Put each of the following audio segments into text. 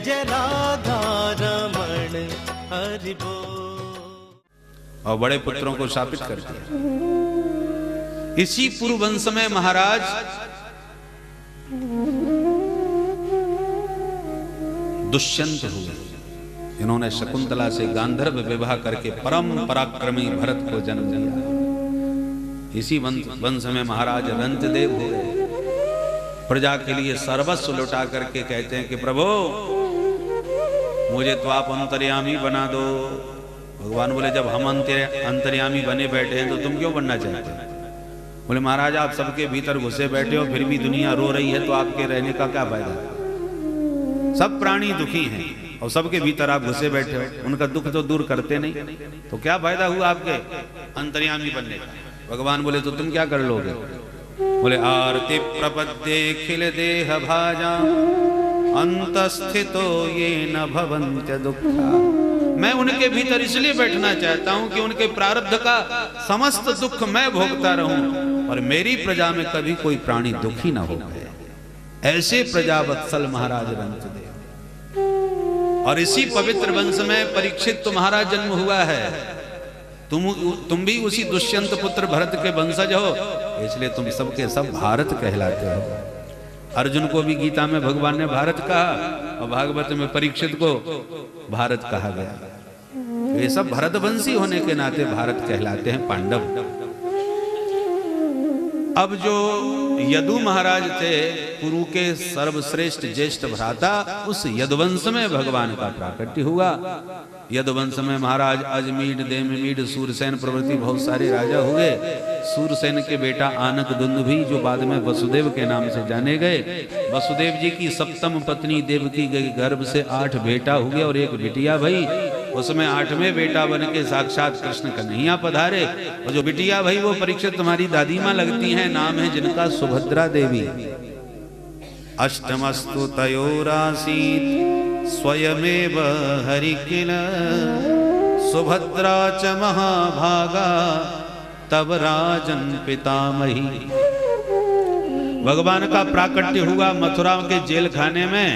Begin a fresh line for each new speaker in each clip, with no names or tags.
जय राधा रमण हरि बोल।
और बड़े पुत्रों को शापित कर दिया। इसी पुरुवंश में महाराज दुष्यंत हुए। इन्होंने शकुंतला से गांधर्व विवाह करके परम पराक्रमी भरत को जन्म दिया। इसी वंश में महाराज रंतदेव हुए। प्रजा के लिए सर्वस्व लुटा करके कहते हैं कि प्रभु मुझे तो आप अंतर्यामी बना दो। भगवान बोले जब हम अंतर्यामी बने बैठे हैं तो तुम क्यों बनना चाहते हैं? बोले महाराज आप सबके भीतर घुसे बैठे हो, फिर भी दुनिया रो रही है, तो आपके रहने का क्या फायदा? सब प्राणी दुखी हैं और सबके भीतर आप घुसे बैठे हो, उनका दुख तो दूर करते नहीं, तो क्या फायदा हुआ आपके अंतर्यामी बनने का? भगवान बोले तो तुम क्या कर लोगे? बोले आरती प्रपद्ये खिल देह भाजा अंतस्थितो ये न भवन्त्य दुखा। मैं उनके भीतर इसलिए बैठना चाहता हूं कि उनके प्रारब्ध का समस्त दुख मैं भोगता रहूं और मेरी प्रजा में कभी कोई प्राणी दुखी ना हो गए। ऐसे प्रजावत्सल महाराज रंतदेव। और इसी पवित्र वंश में परीक्षित तुम्हारा जन्म हुआ है। तुम भी उसी दुष्यंत पुत्र भरत के वंशज हो, इसलिए तुम सबके सब भारत कहलाते हो। अर्जुन को भी गीता में भगवान ने भारत कहा और भागवत में परीक्षित को भारत कहा गया। ये सब भरतवंशी होने के नाते भारत कहलाते हैं, पांडव। अब जो यदु महाराज थे, कुरु के सर्वश्रेष्ठ ज्येष्ठ भ्राता, उस यदुवंश में भगवान का प्राकट्य हुआ। यदुवंश में महाराज अजमीड, देममीड, सूरसेन प्रभृति बहुत सारे राजा हुए। सूरसेन के बेटा आनक दुंदुभी, जो बाद में वसुदेव के नाम से जाने गए। वसुदेव जी की सप्तम पत्नी देवकी के गर्भ से 8 बेटा हुए और एक बिटिया भई। उसमें 8वें बेटा बन के साक्षात कृष्ण कन्हैया पधारे। और जो बिटिया भई वो परीक्षित तुम्हारी दादी माँ लगती हैं, नाम है जिनका सुभद्रा देवी। अष्टमस्तु तयोरासीत् स्वयमेव हरिकिल सुभद्रा च महाभागा तब राजन पितामही। भगवान का प्राकट्य हुआ मथुरा के जेल खाने में,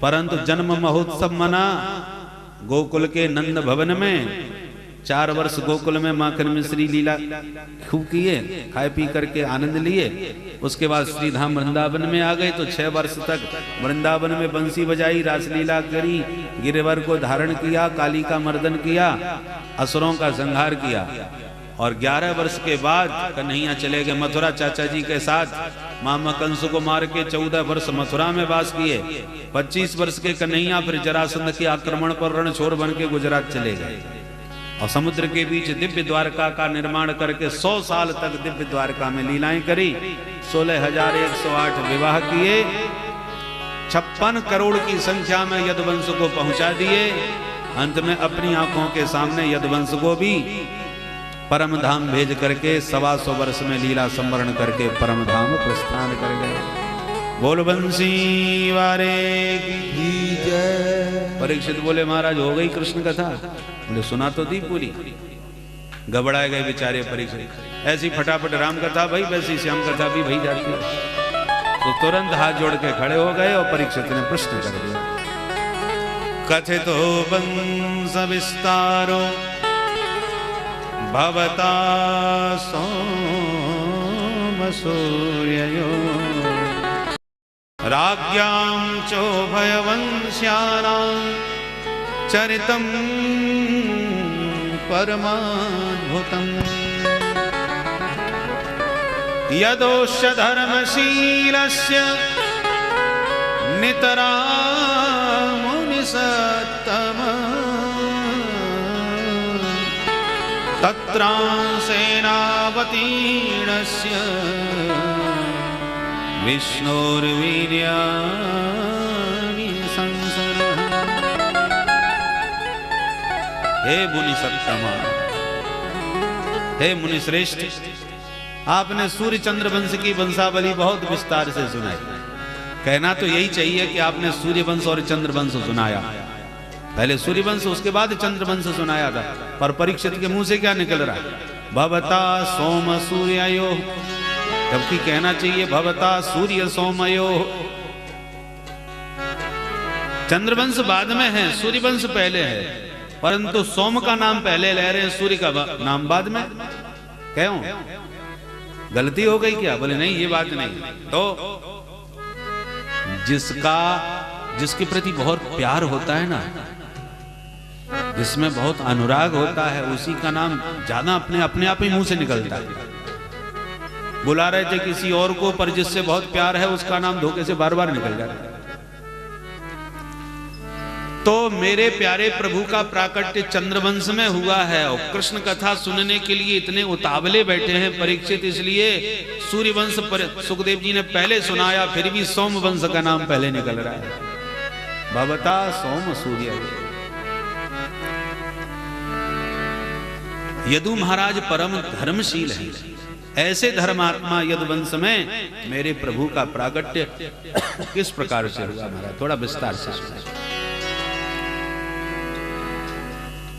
परंतु जन्म महोत्सव मना गोकुल के नंद भवन में। 4 वर्ष गोकुल में माखन मिश्री लीला खूब किए, खाए पी करके आनंद लिए। उसके बाद श्रीधाम वृंदावन में आ गए तो 6 वर्ष तक वृंदावन में बंसी बजाई, रासलीला करी, गिरवर को धारण किया, काली का मर्दन किया, असुरों का संहार किया। और 11 वर्ष के बाद कन्हैया चले गए मथुरा चाचा जी के साथ। मामा कंस को मार के 14 वर्ष मथुरा में वास किए। 25 वर्ष के कन्हैया फिर जरासंध के आक्रमण पर रणछोड़ बन के गुजरात चले गए और समुद्र के बीच दिव्य द्वारका का निर्माण करके 100 साल तक दिव्य द्वारका में लीलाएं करी। 16,108 विवाह किए। 56 करोड़ की संख्या में यदुवंश को पहुंचा दिए। अंत में अपनी आंखों के सामने यदुवंश को भी परम धाम भेज करके 125 वर्ष में लीला संवरण करके परम धाम प्रस्थान कर गए। बोल बंसी वारे की जय। परीक्षित बोले महाराज हो गई कृष्ण कथा? बोले सुना तो दी पूरी। घबराए गए बेचारे परीक्षित। ऐसी फटाफट राम कथा भाई, वैसी श्याम कथा भी भई जाती है। तो तुरंत हाथ जोड़ के खड़े हो गए और परीक्षित ने प्रश्न कर दिया। कथितो वंश विस्तारो भवता सोम सूर्ययो राज्ञां चोभयवंश्यानां चरितं परमाद्भुतम् यदोश्य धर्मशीलस्य नितरां मुनिसत्तमः तत्रां सेनावतीर्णस्य विष्णोर्वीर्याणि संसरः। हे मुनि सत्तमा, हे मुनि श्रेष्ठ, आपने सूर्य चंद्र वंश की वंशावली बहुत विस्तार से सुनाई। कहना तो यही चाहिए कि आपने सूर्य वंश और चंद्र वंश सुनाया। पहले सूर्य वंश, उसके बाद चंद्र वंश सुनाया था। पर परीक्षित के मुंह से क्या निकल रहा है? भवता सोम सूर्ययो, जबकि कहना चाहिए भवता सूर्य सोमयो। चंद्रवंश बाद में है, सूर्यवंश पहले है, परंतु सोम का नाम पहले ले रहे हैं, सूर्य का नाम बाद में। क्यों, गलती हो गई क्या? बोले नहीं, ये बात नहीं। तो जिसके प्रति बहुत प्यार होता है ना, जिसमें बहुत अनुराग होता है, उसी का नाम ज्यादा अपने आप ही मुंह से निकलता है। बुला रहे थे किसी और को, पर जिससे बहुत प्यार है उसका नाम धोखे से बार बार निकल जाता है। तो मेरे प्यारे प्रभु का प्राकट्य चंद्रवंश में हुआ है, और कृष्ण कथा सुनने के लिए इतने उतावले बैठे हैं परीक्षित, इसलिए सूर्यवंश पर सुखदेव जी ने पहले सुनाया, फिर भी सोमवंश का नाम पहले निकल रहा है। भवता सोम सूर्य। यदु महाराज परम धर्मशील है, ऐसे धर्मात्मा यदुवंश में मेरे प्रभु का प्राकट्य किस प्रकार से हुआ महाराज, थोड़ा विस्तार से सुनाइए।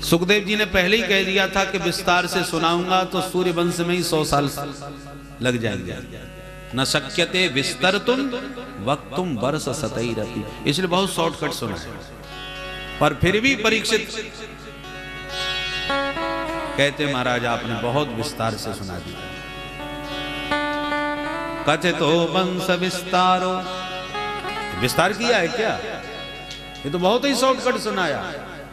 सुखदेव जी ने पहले ही कह दिया था कि विस्तार से सुनाऊंगा तो सूर्यवंश में ही 100 साल लग जाएंगे। न शक्यते विस्तरतुम वक्तुम वर्ष सतैरपि, इसलिए बहुत शॉर्टकट सुना है। पर फिर भी परीक्षित कहते महाराज आपने बहुत विस्तार से सुना दिया। कथितो वंश विस्तारो, विस्तार किया है क्या? ये तो बहुत ही शॉर्टकट सुनाया।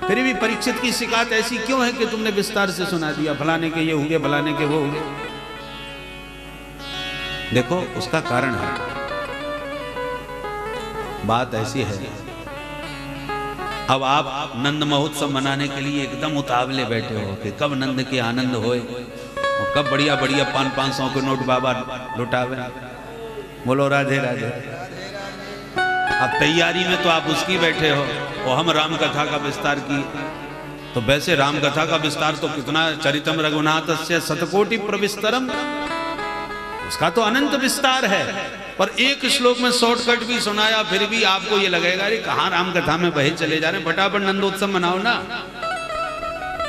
फिर भी परीक्षित की शिकायत ऐसी क्यों है कि तुमने विस्तार से सुना दिया, फलाने के ये हुए, फलाने के वो हुए? देखो उसका कारण है, बात ऐसी है। अब आप नंद महोत्सव मनाने के लिए एकदम उतावले बैठे हो कि कब नंद के आनंद होए और कब बढ़िया बढ़िया 500 के नोट बाबा लुटावे। बोलो राधे राधे। अब तैयारी में तो आप उसकी बैठे हो, और हम राम कथा का विस्तार की। तो वैसे राम कथा का विस्तार तो कितना, चरितम रघुनाथस्य शतकोटि प्रविस्तरम, उसका तो अनंत विस्तार है। पर एक श्लोक में शॉर्टकट भी सुनाया, फिर भी आपको ये लगेगा अरे कहां राम कथा में बहे चले जा रहे हैं, फटाफट नंदोत्सव मनाओ ना।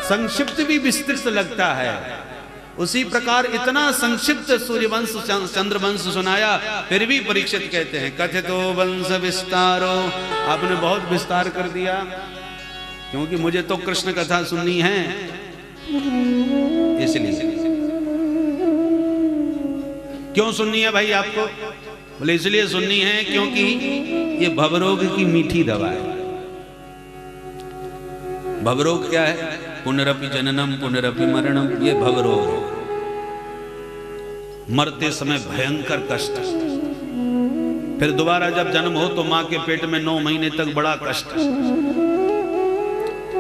संक्षिप्त भी विस्तृत लगता है। उसी प्रकार इतना संक्षिप्त सूर्यवंश चंद्रवंश सुनाया, फिर भी परीक्षित कहते हैं कथितो वंश विस्तारो, आपने बहुत विस्तार कर दिया, क्योंकि मुझे तो कृष्ण कथा सुननी है। इसलिए क्यों सुननी है भाई आपको? बोले इसलिए सुननी है क्योंकि ये भवरोग की मीठी दवा है। भवरोग क्या है? पुनरपि जननम पुनरपि मरणम, ये भवरोग है। मरते समय भयंकर कष्ट, फिर दोबारा जब जन्म हो तो मां के पेट में 9 महीने तक बड़ा कष्ट,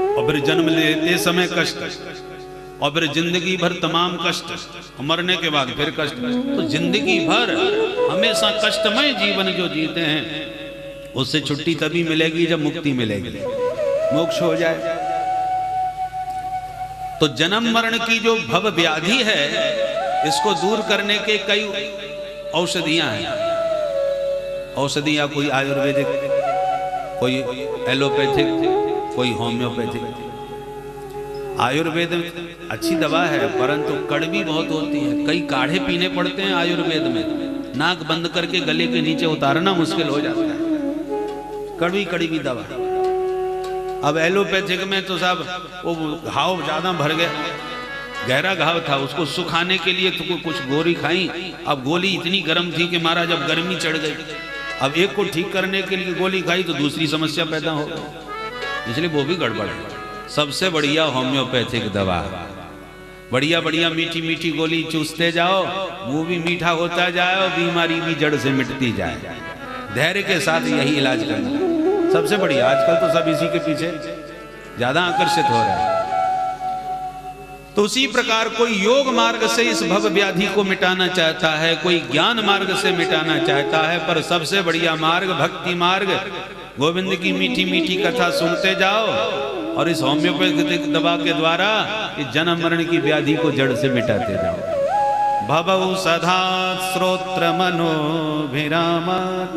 और फिर जन्म लेते समय कष्ट, और फिर जिंदगी भर तमाम कष्ट, मरने के बाद फिर कष्ट। तो जिंदगी भर हमेशा कष्टमय जीवन जो जीते हैं, उससे छुट्टी तभी मिलेगी जब मुक्ति मिलेगी, मोक्ष हो जाए। तो जन्म मरण की जो भव व्याधि है, इसको दूर करने के कई औषधियां हैं। औषधियां कोई आयुर्वेदिक, कोई एलोपैथिक, कोई होम्योपैथिक। आयुर्वेद अच्छी दवा है, परंतु कड़वी बहुत होती है। कई काढ़े पीने पड़ते हैं आयुर्वेद में, नाक बंद करके गले के नीचे उतारना मुश्किल हो जाता है, कड़वी कड़वी दवा। अब एलोपैथिक में तो साहब वो घाव ज्यादा भर गया, गहरा घाव था, उसको सुखाने के लिए तो कुछ गोली खाई। अब गोली इतनी गर्म थी कि महाराज जब गर्मी चढ़ गई, अब एक को ठीक करने के लिए गोली खाई तो दूसरी समस्या पैदा हो गई, इसलिए वो भी गड़बड़ है। सबसे बढ़िया होम्योपैथिक दवा, बढ़िया बढ़िया मीठी मीठी गोली चूसते जाओ, वो भी मीठा होता जाए और बीमारी भी जड़ से मिटती जाए। धैर्य के साथ यही इलाज करना सबसे बढ़िया। आजकल तो सब इसी के पीछे ज्यादा आकर्षित हो रहे हैं। तो उसी प्रकार कोई योग मार्ग से इस भव व्याधि को मिटाना चाहता है, कोई ज्ञान मार्ग से मिटाना चाहता है, पर सबसे बढ़िया मार्ग भक्ति मार्ग। गोविंद की मीठी मीठी कथा सुनते जाओ और इस होम्योपैथिक दवा के द्वारा इस जन्म मरण की व्याधि को जड़ से मिटाते जाओ। भवौ सदा श्रोत्र मनोभिरामात्,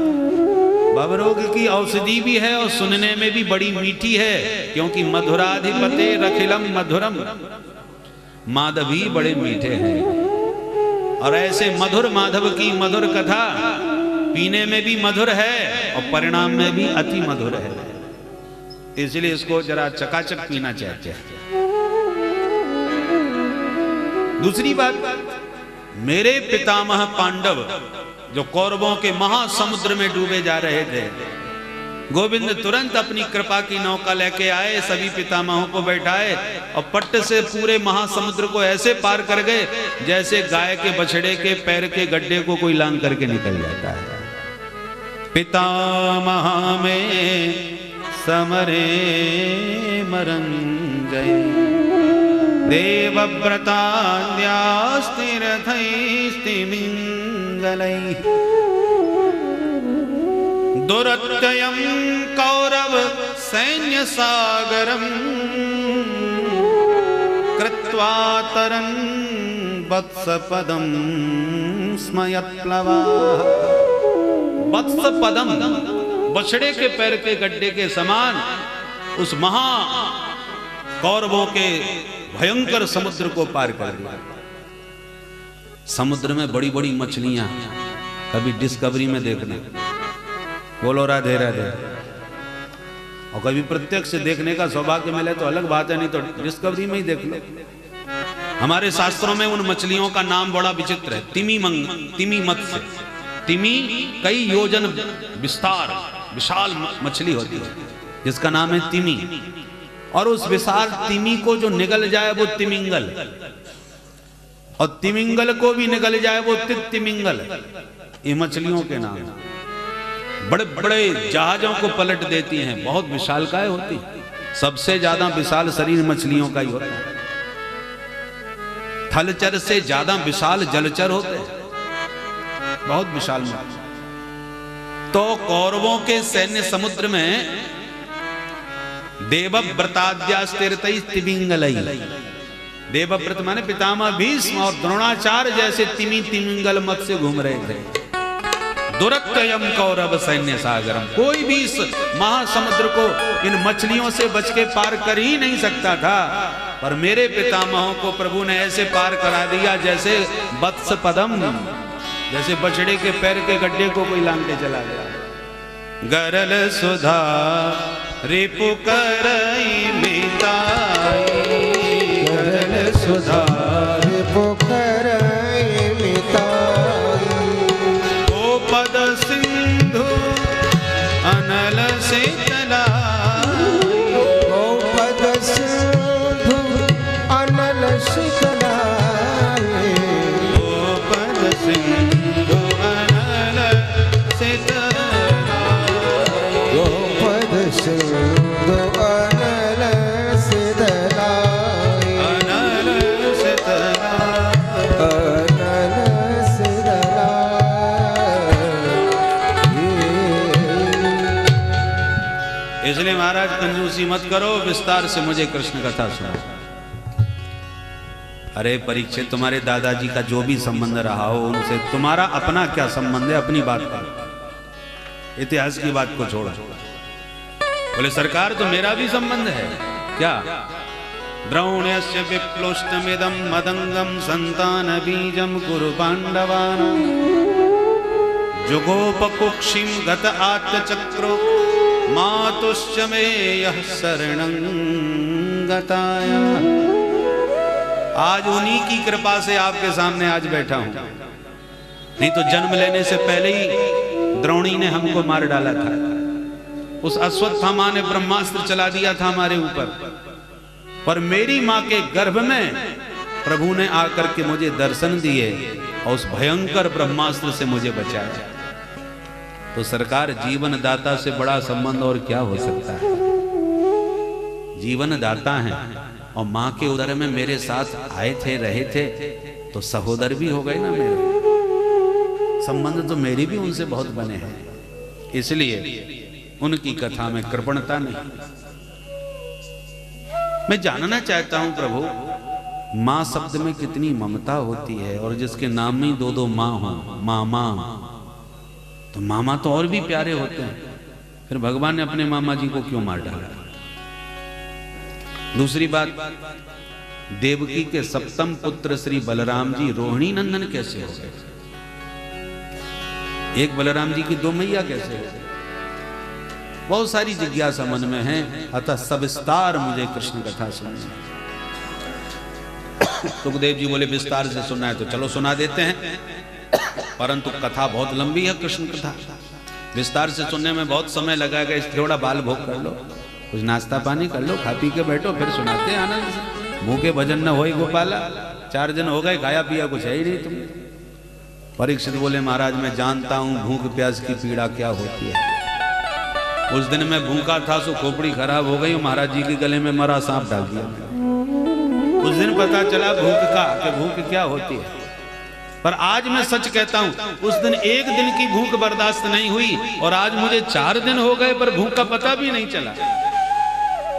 भवरोग की औषधि भी है और सुनने में भी बड़ी मीठी है, क्योंकि मधुराधिपते रखिलम मधुरम, माधवी बड़े मीठे हैं। और ऐसे मधुर माधव की मधुर कथा पीने में भी मधुर है और परिणाम में भी अति मधुर है। इसलिए इसको जरा चकाचक पीना चाहते हैं। दूसरी बात, मेरे पितामह पांडव जो कौरवों के महासमुद्र में डूबे जा रहे थे, गोविंद तुरंत अपनी कृपा की नौका लेके आए, सभी पितामहों को बैठाए और पट्ट से पूरे महासमुद्र को ऐसे पार कर गए जैसे गाय के बछड़े के पैर के गड्ढे को कोई लांग करके निकल जाता है। पितामह में समरे मरंजय देवव्रतान्यास्तिरथैस्तिमिंगलैः दुरत्ययं कौरव सैन्य सागरम कृत्वा तरन् वत्सपदं स्मयत्प्लवा। वत्सपदम, बछड़े के पैर के गड्ढे के समान उस महा कौरवों के भयंकर समुद्र को पार कर दिया। समुद्र में बड़ी बड़ी मछलियां, कभी डिस्कवरी में देखना, बोलो राधे राधे, और कभी प्रत्यक्ष से देखने का सौभाग्य मिले तो अलग बात है, नहीं तो डिस्कवरी में ही देख लो। हमारे शास्त्रों में उन मछलियों का नाम बड़ा विचित्र है, तिमी मत्स्य। तिमी कई योजन विस्तार विशाल मछली होती है जिसका नाम है तिमी, और उस विशाल तिमी को जो निगल जाए वो तिमिंगल, और तिमिंगल को भी निगल जाए वो तिमिंगल। ये मछलियों के नाम बड़े बड़े जहाजों को पलट देती हैं, बहुत विशालकाय होती है। सबसे ज्यादा विशाल शरीर मछलियों का ही होता है। थलचर से ज्यादा विशाल जलचर होते हैं, बहुत विशाल मछली। तो कौरवों के सैन्य समुद्र में देवव्रताद्यास्तिरतैस्तिमिंगलैः, देवव्रत माने पितामह भीष्म और द्रोणाचार्य जैसे तिमिंगल मत से घूम रहे थे। दुरत्ययम कौरव सैन्य सागरम, कोई भी इस महासमुद्र को इन मछलियों से बच के पार कर ही नहीं सकता था, पर मेरे पितामहों को प्रभु ने ऐसे पार करा दिया जैसे वत्स पदम, जैसे बछड़े के पैर के गड्ढे को कोई लांग के चला गया। गरल सुधा रिपु करई मिताई, गरल सुधा रिपु करई मिताई, ओ पद सिंधु अनल से तलाई,
ओ पद सिंधु अनल से तलाई,
ओ पद सिंधु अनल से तलाई,
ओ पद सिंधु अनल से तलाई,
अनल से तलाई,
अनल से तलाई।
इसलिए महाराज कंजूसी मत करो, विस्तार से मुझे कृष्ण कथा सुनो। अरे परीक्षित, तुम्हारे दादाजी का जो भी संबंध रहा हो उनसे तुम्हारा अपना क्या संबंध है, अपनी बात करो, इतिहास की बात को छोड़ो। बोले सरकार तो मेरा भी संबंध है। क्या? द्रोण्यस्य विप्लोष्टमिदं मदंगम संतान बीजम कुरु पांडवानां, जुगोपकुक्षिं गत आत्मचक्रो मातुश्च मे यः शरणं गताया। आज उन्हीं की कृपा से आपके सामने आज बैठा हूं, नहीं तो जन्म लेने से पहले ही द्रोणी ने हमको मार डाला था। उस अश्वत्थामा ने ब्रह्मास्त्र चला दिया था हमारे ऊपर, पर मेरी मां के गर्भ में प्रभु ने आकर के मुझे दर्शन दिए और उस भयंकर ब्रह्मास्त्र से मुझे बचाया। तो सरकार, जीवन दाता से बड़ा संबंध और क्या हो सकता है? जीवन दाता है और मां के उदर में मेरे साथ आए थे, रहे थे, तो सहोदर भी हो गए ना मेरे। संबंध तो मेरी भी उनसे बहुत बने हैं, इसलिए उनकी कथा में कृपणता नहीं। मैं जानना चाहता हूं प्रभु, मां शब्द में कितनी ममता होती है, और जिसके नाम में दो दो मां हो, मामा, तो मामा तो और भी प्यारे होते हैं, फिर भगवान ने अपने मामा जी को क्यों मार डाला? दूसरी बात, देवकी के सप्तम पुत्र श्री बलराम जी रोहिणी नंदन कैसे हो गए? एक बलराम जी की दो मैया कैसे हो गए? बहुत सारी जिज्ञासा मन में है, अतः सविस्तार मुझे कृष्ण कथा सुननी। सुखदेव जी बोले विस्तार से सुनना है तो चलो सुना देते हैं, परंतु कथा बहुत लंबी है कृष्ण कथा, विस्तार से सुनने में बहुत समय लगेगा, इसलिए थोड़ा बाल भोग कर लो, कुछ नाश्ता पानी कर लो, खा पी के बैठो, फिर सुनाते हैं आनंद से। भूखे भजन न होई गोपाला, 4 दिन हो गए खाया पिया कुछ है ही नहीं तुम। परीक्षित बोले महाराज मैं जानता हूं भूख प्यास की पीड़ा क्या होती है। उस दिन मैं भूखा था सो खोपड़ी खराब हो गई, महाराज जी के गले में मरा सांप डाल दिया। उस दिन पता चला भूख का कि भूख क्या होती है। पर आज मैं सच कहता हूं, उस दिन 1 दिन की भूख बर्दाश्त नहीं हुई और आज मुझे 4 दिन हो गए पर भूख का पता भी नहीं चला।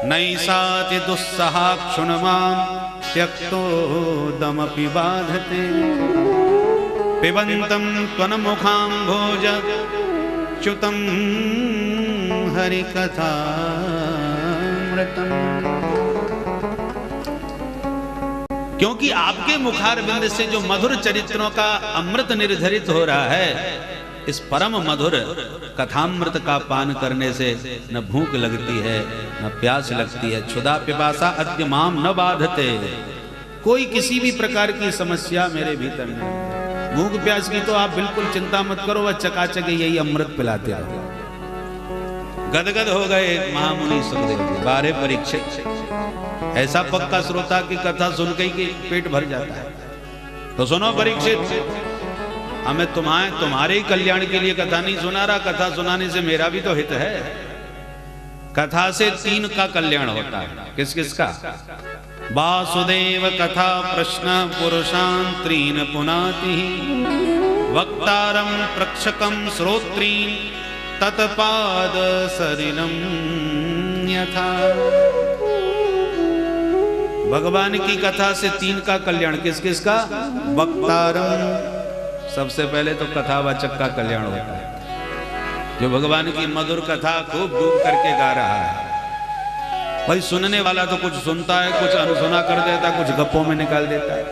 नई साति दुस्सहा क्षुण्मां त्यक्तो दमपि बाधते पिबन्तं त्वन्मुखाम्भोज च्युतं हरिकथामृतम्। क्योंकि आपके मुखारविंद से जो मधुर चरित्रों का अमृत निर्धरित हो रहा है, इस परम मधुर कथामृत का पान करने से न भूख लगती है न प्यास लगती है। क्षुधा पिपासा अद्य माम न बाधते, कोई किसी भी प्रकार की समस्या मेरे भीतर नहीं। भूख प्यास की तो आप बिल्कुल चिंता मत करो, वह चकाचक यही अमृत पिलाते रहो। गदगद हो गए महामुनि सुखदेव जी, 12 परीक्षित ऐसा पक्का श्रोता की कथा सुन के ही पेट भर जाता है। तो सुनो परीक्षित, हमें तुम्हारे ही कल्याण के लिए कथा नहीं सुना रहा, कथा सुनाने से मेरा भी तो हित है। कथा से 3 का कल्याण होता है। किस किस का? वासुदेव कथा प्रश्न पुरुषान् 3 पुनाति वक्तारं प्रक्षकं श्रोत्रीन् तत्पाद सरिलम यथा। भगवान की कथा से 3 का कल्याण। किस किस का? वक्तारम, सबसे पहले तो कथावाचक का कल्याण होता है, जो भगवान की मधुर कथा खूब डूब करके गा रहा है। भाई सुनने वाला तो कुछ सुनता है, कुछ अनसुना कर देता है, कुछ गप्पों में निकाल देता है।